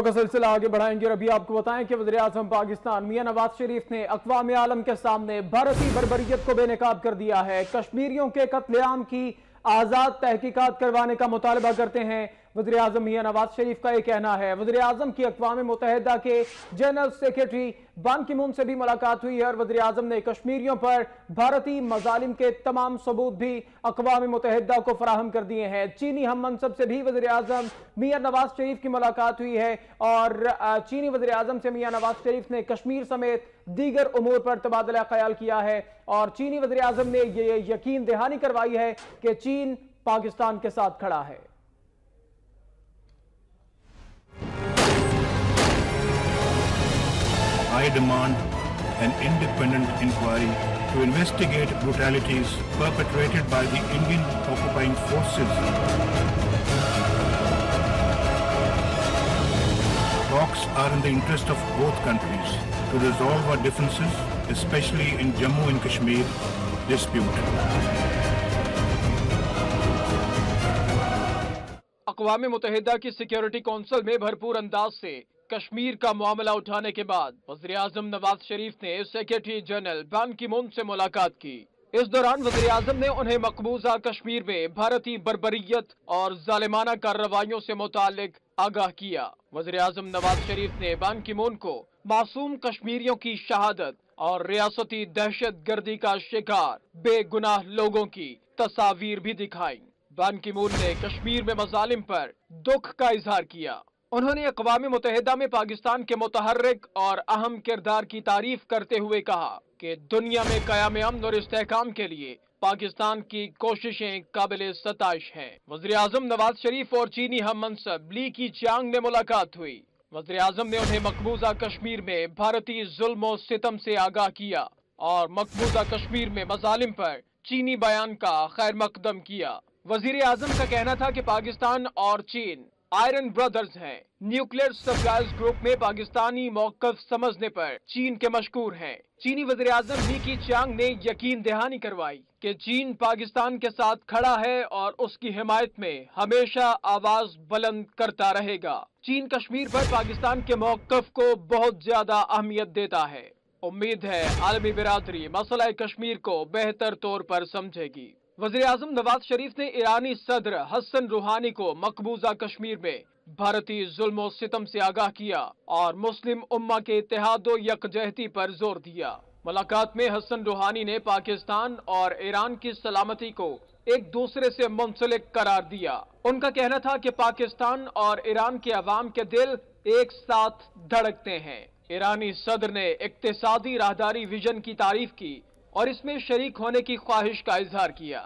کا سلسلہ آگے بڑھائیں گے اور ابھی آپ کو بتائیں کہ وزیراعظم پاکستان میاں نواز شریف نے اقوام عالم کے سامنے بھارتی بربریت کو بے نقاب کر دیا ہے۔ کشمیریوں کے قتل عام کی آزاد تحقیقات کروانے کا مطالبہ کرتے ہیں۔ وزیراعظم میاں نواز شریف کا یہ کہنا ہے۔ وزیراعظم کی اقوام متحدہ کے جنرل سیکریٹری بان کی مون سے بھی ملاقات ہوئی ہے اور وزیراعظم نے کشمیریوں پر بھارتی مظالم کے تمام ثبوت بھی اقوام متحدہ کو فراہم کر دیے ہیں۔ چینی ہم منصب سے بھی وزیراعظم میاں نواز شریف کی ملاقات ہوئی ہے اور چینی وزیراعظم سے میاں نواز شریف نے کشمیر سمیت دیگر امور پر تبادلہ خیال کیا ہے اور چینی وزیراعظم نے یہ یقین دہانی کروائی ہے کہ چین پاکستان کے ساتھ کھڑا ہے۔ I demand an independent inquiry to investigate brutalities perpetrated by the Indian occupying forces. Talks are in the interest of both countries to resolve our differences, especially in Jammu and Kashmir dispute. اقوام متحدہ کی security council میں بھرپور انداز سے کشمیر کا معاملہ اٹھانے کے بعد وزیراعظم نواز شریف نے سیکریٹری جنرل بان کی مون سے ملاقات کی۔ اس دوران وزیراعظم نے انہیں مقبوضہ کشمیر میں بھارتی بربریت اور ظالمانہ کارروائیوں سے متعلق آگاہ کیا۔ وزیراعظم نواز شریف نے بان کی مون کو معصوم کشمیریوں کی شہادت اور ریاستی دہشت گردی کا شکار بے گناہ لوگوں کی تصاویر بھی دکھائیں۔ بان کی مون نے کشمیر میں مظالم پر دکھ کا اظہار کیا۔ انہوں نے اقوام متحدہ میں پاکستان کے متحرک اور اہم کردار کی تعریف کرتے ہوئے کہا کہ دنیا میں قیام امن اور استحکام کے لیے پاکستان کی کوششیں قابل ستائش ہیں۔ وزیراعظم نواز شریف اور چینی ہم منصب لی کی چیانگ میں ملاقات ہوئی۔ وزیراعظم نے انہیں مقبوضہ کشمیر میں بھارتی ظلم و ستم سے آگاہ کیا اور مقبوضہ کشمیر میں مظالم پر چینی بیان کا خیر مقدم کیا۔ وزیر اعظم کا کہنا تھا کہ پاکستان اور چین آئرن برادرز ہیں۔ نیوکلیئر سپلائز گروپ میں پاکستانی موقف سمجھنے پر چین کے مشکور ہیں۔ چینی وزیر اعظم لی کی چیانگ نے یقین دہانی کروائی کہ چین پاکستان کے ساتھ کھڑا ہے اور اس کی حمایت میں ہمیشہ آواز بلند کرتا رہے گا۔ چین کشمیر پر پاکستان کے موقف کو بہت زیادہ اہمیت دیتا ہے۔ امید ہے عالمی برادری مسئلہ کشمیر کو بہتر طور پر سمجھے گی۔ وزیر اعظم نواز شریف نے ایرانی صدر حسن روحانی کو مقبوضہ کشمیر میں بھارتی ظلم و ستم سے آگاہ کیا اور مسلم امہ کے اتحاد و یکجہتی پر زور دیا۔ ملاقات میں حسن روحانی نے پاکستان اور ایران کی سلامتی کو ایک دوسرے سے منسلک قرار دیا۔ ان کا کہنا تھا کہ پاکستان اور ایران کے عوام کے دل ایک ساتھ دھڑکتے ہیں۔ ایرانی صدر نے اقتصادی راہداری ویژن کی تعریف کی اور اس میں شریک ہونے کی خواہش کا اظہار کیا۔